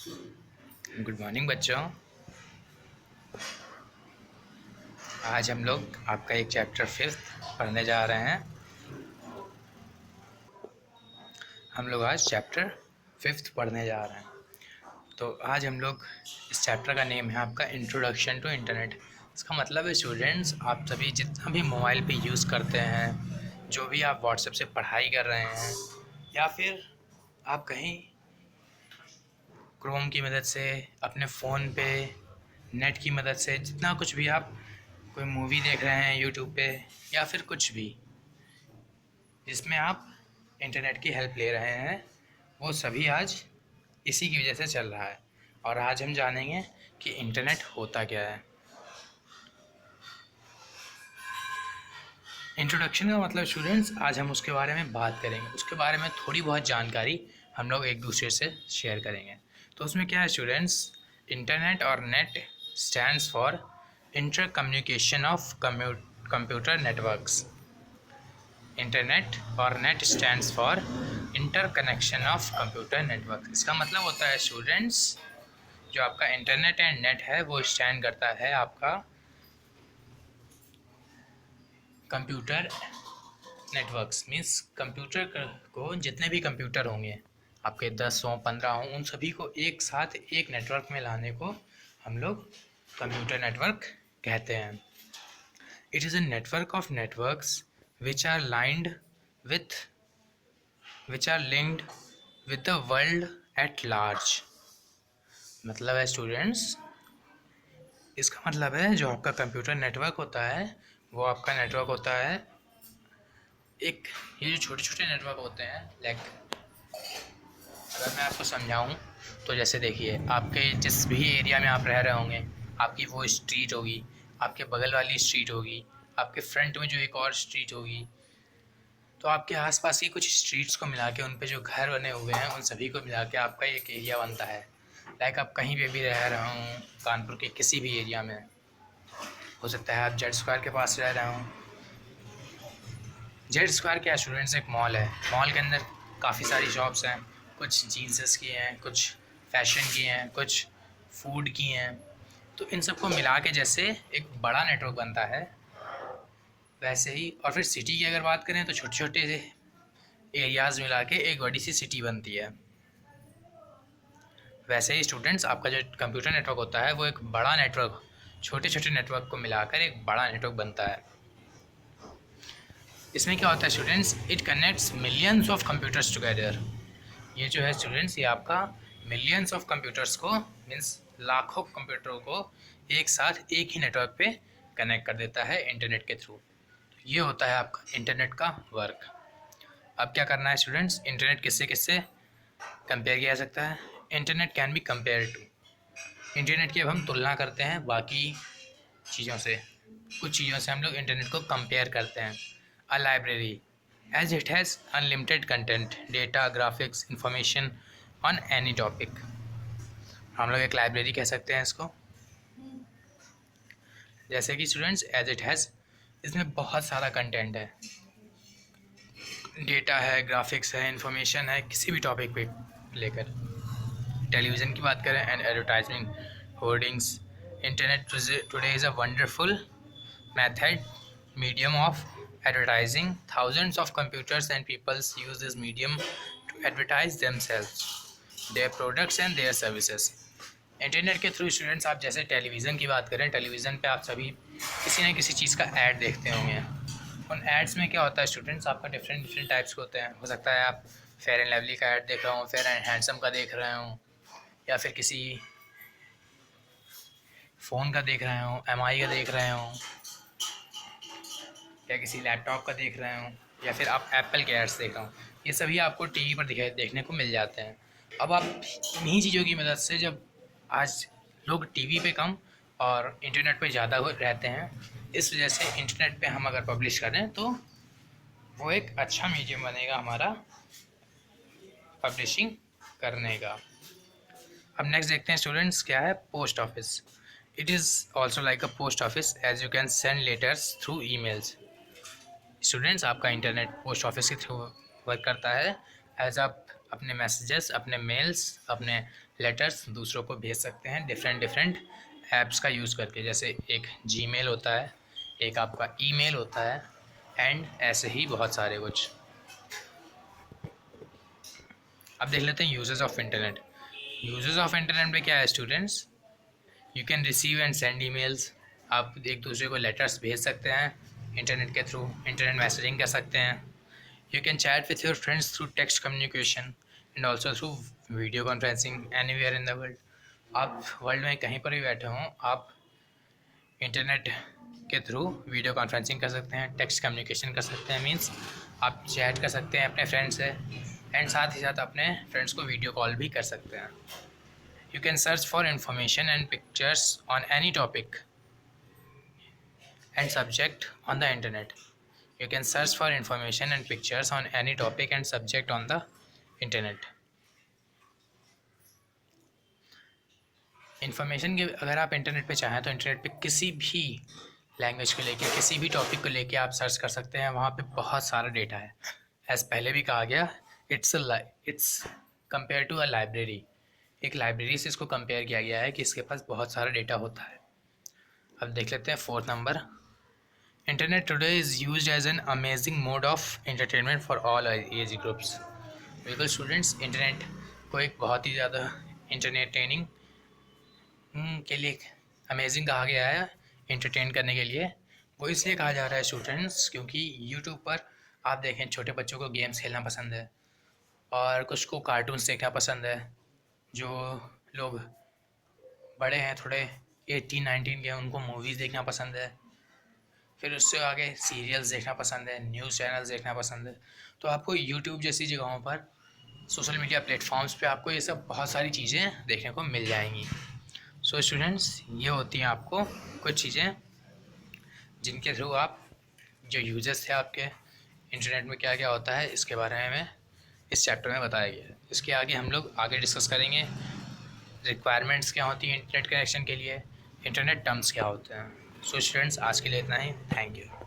Good morning बच्चों। आज हम लोग आपका एक चैप्टर 5th पढ़ने जा रहे हैं। हम लोग आज चैप्टर 5th पढ़ने जा रहे हैं। तो आज हम लोग इस चैप्टर का नेम है आपका इंट्रोडक्शन टू इंटरनेट। इसका मतलब है स्टूडेंट्स, आप सभी जितना भी मोबाइल पे यूज़ करते हैं, जो भी आप व्हाट्सएप से पढ़ाई कर रहे हैं या फिर आप कहीं क्रोम की मदद से अपने फ़ोन पे नेट की मदद से जितना कुछ भी आप कोई मूवी देख रहे हैं यूट्यूब पे या फिर कुछ भी जिसमें आप इंटरनेट की हेल्प ले रहे हैं, वो सभी आज इसी की वजह से चल रहा है। और आज हम जानेंगे कि इंटरनेट होता क्या है। इंट्रोडक्शन का मतलब स्टूडेंट्स, आज हम उसके बारे में बात करेंगे, उसके बारे में थोड़ी बहुत जानकारी हम लोग एक दूसरे से शेयर करेंगे। तो उसमें क्या है स्टूडेंट्स, इंटरनेट और net stands for intercommunication of computer networks. Internet और net stands for interconnection of computer network. इसका मतलब होता है स्टूडेंट्स, जो आपका इंटरनेट एंड नेट है वो स्टैंड करता है आपका कंप्यूटर नेटवर्क्स। मीन्स कंप्यूटर को जितने भी कंप्यूटर होंगे आपके 10 हों 15 हों, उन सभी को एक साथ एक नेटवर्क में लाने को हम लोग कंप्यूटर नेटवर्क कहते हैं। It is a network of networks which are lined with which are linked with the world at large। मतलब है स्टूडेंट्स, इसका मतलब है जो आपका कंप्यूटर नेटवर्क होता है वो आपका नेटवर्क होता है एक, ये जो छोटे छोटे नेटवर्क होते हैं, लाइक अगर मैं आपको समझाऊं तो जैसे देखिए, आपके जिस भी एरिया में आप रह रहे होंगे, आपकी वो स्ट्रीट होगी, आपके बगल वाली स्ट्रीट होगी, आपके फ्रंट में जो एक और स्ट्रीट होगी, तो आपके आसपास की कुछ स्ट्रीट्स को मिला के उन पे जो घर बने हुए हैं उन सभी को मिला के आपका एक एरिया बनता है। लाइक आप कहीं पे भी रह रहे हों, कानपुर के किसी भी एरिया में, हो सकता है आप जेड स्क्वायर के पास रह रहे हों। जेड स्क्वायर क्या स्टूडेंट्स, एक मॉल है। मॉल के अंदर काफ़ी सारी शॉप्स हैं, कुछ जीन्सेस की हैं, कुछ फैशन की हैं, कुछ फूड की हैं। तो इन सबको मिला के जैसे एक बड़ा नेटवर्क बनता है, वैसे ही। और फिर सिटी की अगर बात करें तो छोटे छोटे से एरियाज़ मिला के एक बड़ी सी सिटी बनती है। वैसे ही स्टूडेंट्स, आपका जो कंप्यूटर नेटवर्क होता है वो एक बड़ा नेटवर्क, छोटे छोटे नेटवर्क को मिलाकर एक बड़ा नेटवर्क बनता है। इसमें क्या होता है students, it connects millions of computers together. ये जो है स्टूडेंट्स, ये आपका मिलियंस ऑफ कंप्यूटर्स को, मीन्स लाखों कंप्यूटरों को एक साथ एक ही नेटवर्क पे कनेक्ट कर देता है इंटरनेट के थ्रू। ये होता है आपका इंटरनेट का वर्क। अब क्या करना है स्टूडेंट्स, इंटरनेट किससे किससे कंपेयर किया जा सकता है। Internet can be compare to, internet की अब हम तुलना करते हैं बाकी चीज़ों से, कुछ चीज़ों से हम लोग इंटरनेट को कंपेयर करते हैं। A library as it has unlimited content, data, graphics, information on any topic. हम लोग एक लाइब्रेरी कह सकते हैं इसको। जैसे कि स्टूडेंट्स, एज इट हैज़, इसमें बहुत सारा कंटेंट है, डेटा है, ग्राफिक्स है, इंफॉर्मेशन है, किसी भी टॉपिक पे लेकर। टेलीविज़न की बात करें and advertisement, hoardings. Internet today is a wonderful method medium of advertising. Thousands of computers and people use this medium to advertise themselves, their products and their services। Internet के through students, आप जैसे television की बात करें, television पे आप सभी किसी न किसी चीज़ का ऐड देखते होंगे। उन एड्स में क्या होता है स्टूडेंट्स, आपका डिफरेंट टाइप्स के होते हैं। हो सकता है आप फेयर एंड लवली का ऐड देख रहे हो, फेयर एंड हैंडसम का देख रहे हो, या फिर किसी फ़ोन का देख रहे हो, एमआई का देख रहे हो, या किसी लैपटॉप का देख रहे हो, या फिर आप एप्पल के एड्स देख रहे हो। ये सभी आपको टीवी पर देखने को मिल जाते हैं। अब आप इन्हीं चीज़ों की मदद से, जब आज लोग टीवी पे कम और इंटरनेट पे ज़्यादा रहते हैं, इस वजह से इंटरनेट पे हम अगर पब्लिश करें तो वो एक अच्छा मीडियम बनेगा हमारा पब्लिशिंग करने का। अब नेक्स्ट देखते हैं स्टूडेंट्स, क्या है post office. It is also like a post office as you can send letters through emails. Students, आपका इंटरनेट पोस्ट ऑफिस के थ्रू वर्क करता है। एज आप अपने मैसेजेस, अपने मेल्स, अपने लेटर्स दूसरों को भेज सकते हैं डिफरेंट डिफरेंट ऐप्स का यूज़ करके। जैसे एक जीमेल होता है, एक आपका ईमेल होता है, एंड ऐसे ही बहुत सारे कुछ। अब देख लेते हैं uses of internet. Uses of internet में क्या है students? You can receive and send emails. आप एक दूसरे को लेटर्स भेज सकते हैं इंटरनेट के थ्रू, इंटरनेट मैसेजिंग कर सकते हैं। You can chat with your friends through text communication and also through video conferencing anywhere in the world. आप वर्ल्ड में कहीं पर भी बैठे हों, आप इंटरनेट के थ्रू वीडियो कॉन्फ्रेंसिंग कर सकते हैं, टेक्स्ट कम्युनिकेशन कर सकते हैं, मीन्स आप चैट कर सकते हैं अपने फ्रेंड्स से, एंड साथ ही साथ अपने फ्रेंड्स को वीडियो कॉल भी कर सकते हैं। You can search for information and pictures on any topic and subject on the internet. You can search for information and pictures on any topic and subject on the internet. Information के अगर आप internet पे चाहें तो internet पे किसी भी language को लेके, किसी भी टॉपिक को लेके आप सर्च कर सकते हैं। वहाँ पे बहुत सारा डेटा है। एज पहले भी कहा गया, it's compare to a library. एक लाइब्रेरी से इसको कंपेयर किया गया है कि इसके पास बहुत सारा डेटा होता है। अब देख लेते हैं 4th number. Internet today is used as an amazing mode of entertainment for all age groups. बिल्कुल स्टूडेंट्स, इंटरनेट को एक बहुत ही ज़्यादा इंटरटेनिंग के लिए अमेजिंग कहा गया है, एंटरटेन करने के लिए। वो इसलिए कहा जा रहा है स्टूडेंट्स क्योंकि यूट्यूब पर आप देखें, छोटे बच्चों को गेम्स खेलना पसंद है और कुछ को कार्टून्स देखना पसंद है। जो लोग बड़े हैं, थोड़े 18-19 के, उनको मूवीज़ देखना पसंद है। फिर उससे आगे सीरियल्स देखना पसंद है, न्यूज़ चैनल्स देखना पसंद है। तो आपको यूट्यूब जैसी जगहों पर, सोशल मीडिया प्लेटफॉर्म्स पे आपको ये सब बहुत सारी चीज़ें देखने को मिल जाएंगी। सो स्टूडेंट्स, ये होती हैं आपको कुछ चीज़ें जिनके थ्रू आप, जो यूजर्स थे आपके, इंटरनेट में क्या क्या होता है इसके बारे में इस चैप्टर में बताया गया है। इसके आगे हम लोग आगे डिस्कस करेंगे रिक्वायरमेंट्स क्या होती हैं इंटरनेट कनेक्शन के लिए, इंटरनेट टर्म्स क्या होते हैं। सो स्टूडेंट्स, आज के लिए इतना ही। Thank you.